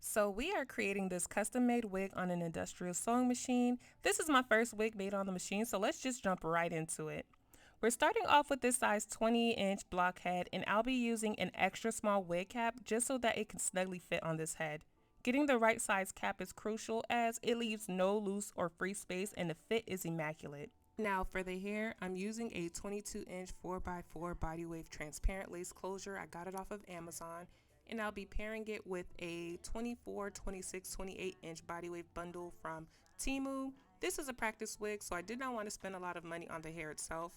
So we are creating this custom-made wig on an industrial sewing machine. This is my first wig made on the machine, so let's just jump right into it. We're starting off with this size 20-inch block head, and I'll be using an extra small wig cap just so that it can snugly fit on this head. Getting the right size cap is crucial as it leaves no loose or free space and the fit is immaculate. Now for the hair, I'm using a 22-inch 4x4 body wave transparent lace closure. I got it off of Amazon, and I'll be pairing it with a 24, 26, 28-inch body wave bundle from Temu. This is a practice wig, so I did not want to spend a lot of money on the hair itself.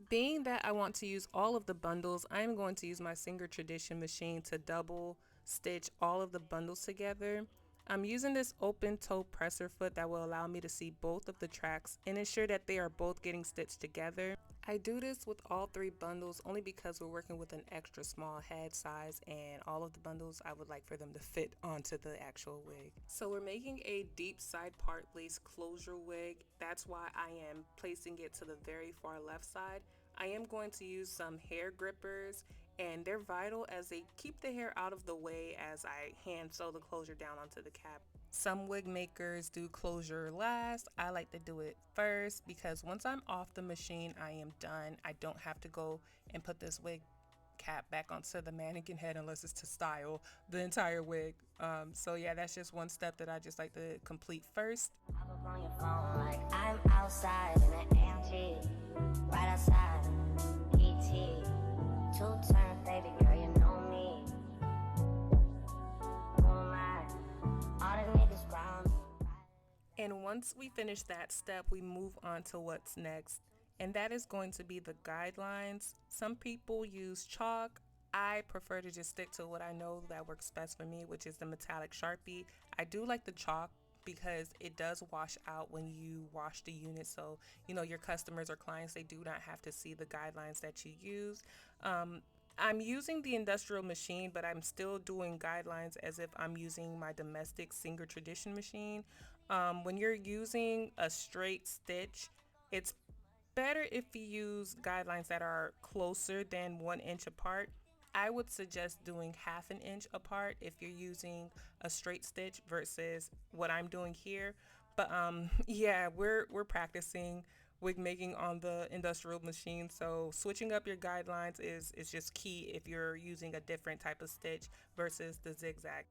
Being that I want to use all of the bundles, I'm going to use my Singer Tradition machine to double stitch all of the bundles together. I'm using this open toe presser foot that will allow me to see both of the tracks and ensure that they are both getting stitched together. I do this with all three bundles only because we're working with an extra small head size, and all of the bundles I would like for them to fit onto the actual wig. So we're making a deep side part lace closure wig. That's why I am placing it to the very far left side. I am going to use some hair grippers, and they're vital as they keep the hair out of the way as I hand sew the closure down onto the cap. Some wig makers do closure last. I like to do it first because once I'm off the machine, I am done. I don't have to go and put this wig cap back onto the mannequin head unless it's to style the entire wig. So yeah, that's just one step that I just like to complete first. Pop up on your phone like I'm outside in an AMG, right outside PT, two-turn baby girl, you know me. Who am I? All the niggas ground. And once we finish that step, we move on to what's next, and that is going to be the guidelines. Some people use chalk. I prefer to just stick to what I know that works best for me, which is the metallic Sharpie. I do like the chalk because it does wash out when you wash the unit, so your customers or clients, they do not have to see the guidelines that you use. I'm using the industrial machine, but I'm still doing guidelines as if I'm using my domestic Singer Tradition machine. When you're using a straight stitch, it's better if you use guidelines that are closer than 1 inch apart. I would suggest doing half an inch apart if you're using a straight stitch versus what I'm doing here. But yeah, we're practicing wig making on the industrial machine, so switching up your guidelines is just key if you're using a different type of stitch versus the zigzag.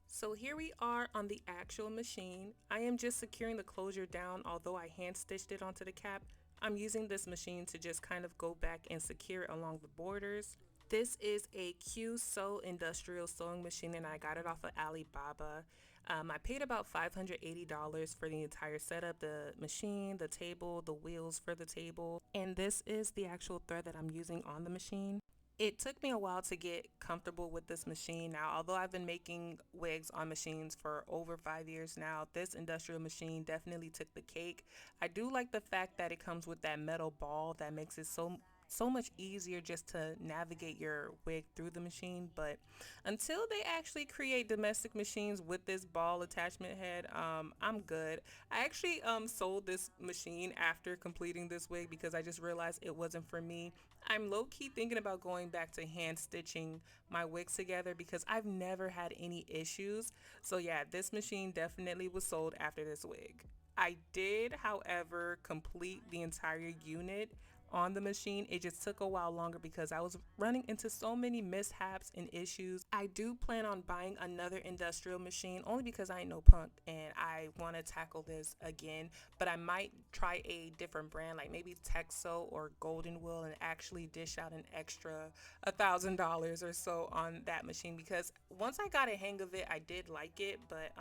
So here we are on the actual machine. I am just securing the closure down, although I hand stitched it onto the cap. I'm using this machine to just kind of go back and secure it along the borders. This is a QSO industrial sewing machine, and I got it off of Alibaba. I paid about $580 for the entire setup, the machine, the table, the wheels for the table, and this is the actual thread that I'm using on the machine. It took me a while to get comfortable with this machine. Now, although I've been making wigs on machines for over 5 years now, this industrial machine definitely took the cake. I do like the fact that it comes with that metal ball that makes it so much easier just to navigate your wig through the machine. But until they actually create domestic machines with this ball attachment head, I'm good. I actually sold this machine after completing this wig because I just realized it wasn't for me. I'm low-key thinking about going back to hand stitching my wigs together because I've never had any issues. So yeah, this machine definitely was sold after this wig. I did, however, complete the entire unit on the machine. It just took a while longer because I was running into so many mishaps and issues. I do plan on buying another industrial machine only because I ain't no punk and I want to tackle this again, but I might try a different brand like maybe Texo or Golden Will and actually dish out an extra $1,000 or so on that machine because once I got a hang of it, I did like it, but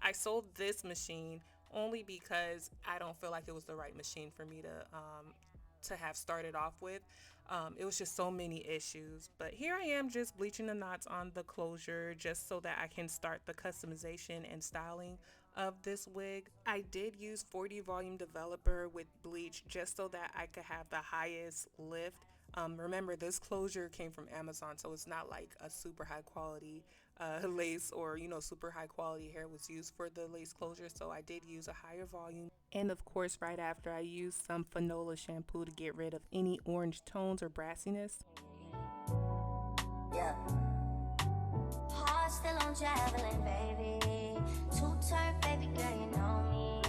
I sold this machine only because I don't feel like it was the right machine for me to have started off with. It was just so many issues, but here I am just bleaching the knots on the closure just so that I can start the customization and styling of this wig. I did use 40 volume developer with bleach just so that I could have the highest lift. Remember, this closure came from Amazon, so it's not like a super high quality lace or super high quality hair was used for the lace closure, so I did use a higher volume. And of course, right after, I used some Fanola shampoo to get rid of any orange tones or brassiness. Yeah. Heart still on traveling, baby. Two-turn, baby girl, you know me.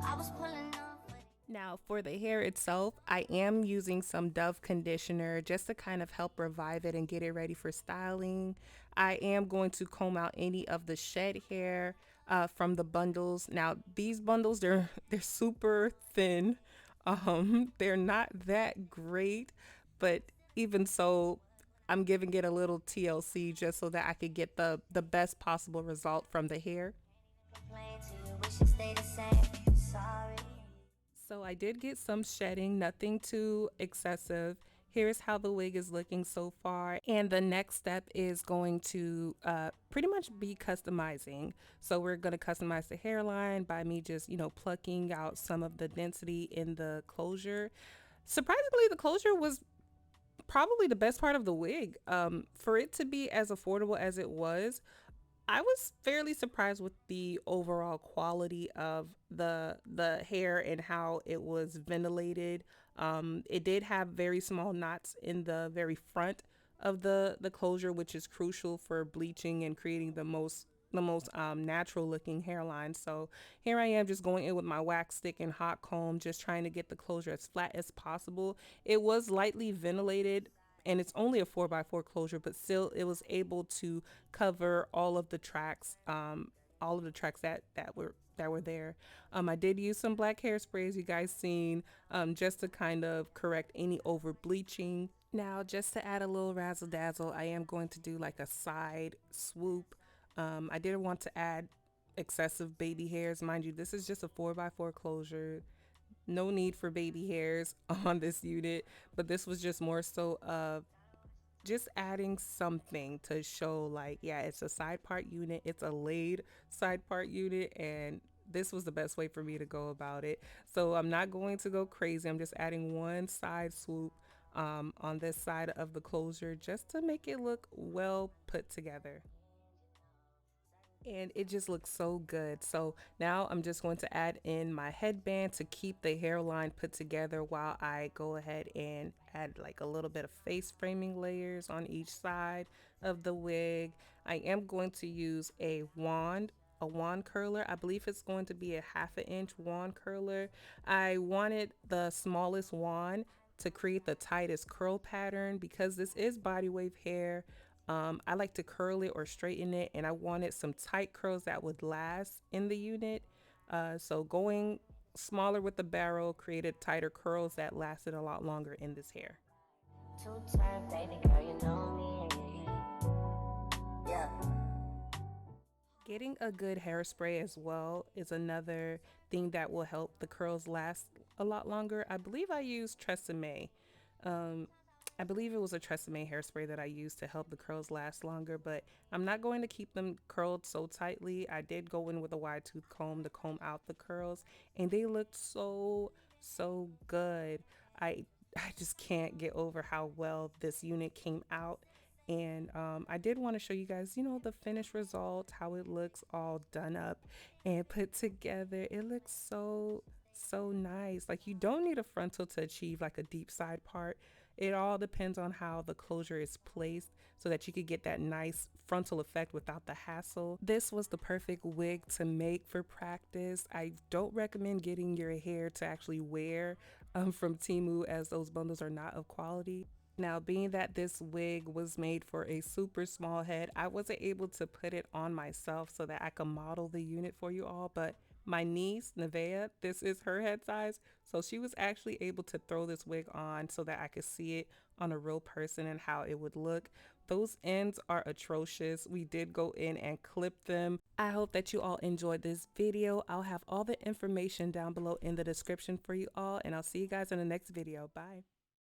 I was pulling up. Now for the hair itself, I am using some Dove conditioner just to kind of help revive it and get it ready for styling. I am going to comb out any of the shed hair from the bundles. Now these bundles, they're super thin. They're not that great, but even so, I'm giving it a little TLC just so that I could get the best possible result from the hair. Complain to you, wish it stayed the same. Sorry. So I did get some shedding, nothing too excessive. Here's how the wig is looking so far. And the next step is going to pretty much be customizing. So we're going to customize the hairline by me just, plucking out some of the density in the closure. Surprisingly, the closure was probably the best part of the wig. For it to be as affordable as it was, I was fairly surprised with the overall quality of the hair and how it was ventilated. It did have very small knots in the very front of the closure, which is crucial for bleaching and creating the most natural looking hairline. So here I am just going in with my wax stick and hot comb, just trying to get the closure as flat as possible. It was lightly ventilated and it's only a 4x4 closure, but still it was able to cover all of the tracks that were there. I did use some black hairspray, as you guys seen, just to kind of correct any over bleaching. Now, just to add a little razzle dazzle, I am going to do like a side swoop. I didn't want to add excessive baby hairs. Mind you, this is just a 4x4 closure. No need for baby hairs on this unit, but this was just more so just adding something to show like, yeah, it's a side part unit. It's a laid side part unit, and this was the best way for me to go about it. So I'm not going to go crazy. I'm just adding one side swoop on this side of the closure just to make it look well put together, and it just looks so good. So now I'm just going to add in my headband to keep the hairline put together while I go ahead and add like a little bit of face framing layers on each side of the wig. I am going to use a wand curler. I believe it's going to be a 1/2 inch wand curler. I wanted the smallest wand to create the tightest curl pattern because this is body wave hair. I like to curl it or straighten it, and I wanted some tight curls that would last in the unit. So going smaller with the barrel created tighter curls that lasted a lot longer in this hair. Two-turn, baby girl, you know me. Yeah. Getting a good hairspray as well is another thing that will help the curls last a lot longer. I believe I used Tresemme. Um, I believe it was a Tresemme hairspray that I used to help the curls last longer, but I'm not going to keep them curled so tightly. I did go in with a wide tooth comb to comb out the curls, and they looked so good. I just can't get over how well this unit came out. And I did want to show you guys, the finished result, how it looks all done up and put together. It looks so nice. Like, you don't need a frontal to achieve like a deep side part. It all depends on how the closure is placed so that you could get that nice frontal effect without the hassle. This was the perfect wig to make for practice. I don't recommend getting your hair to actually wear from Temu, as those bundles are not of quality. Now, being that this wig was made for a super small head, I wasn't able to put it on myself so that I could model the unit for you all, but my niece, Nevaeh, this is her head size, so she was actually able to throw this wig on so that I could see it on a real person and how it would look. Those ends are atrocious. We did go in and clip them. I hope that you all enjoyed this video. I'll have all the information down below in the description for you all, and I'll see you guys in the next video. Bye.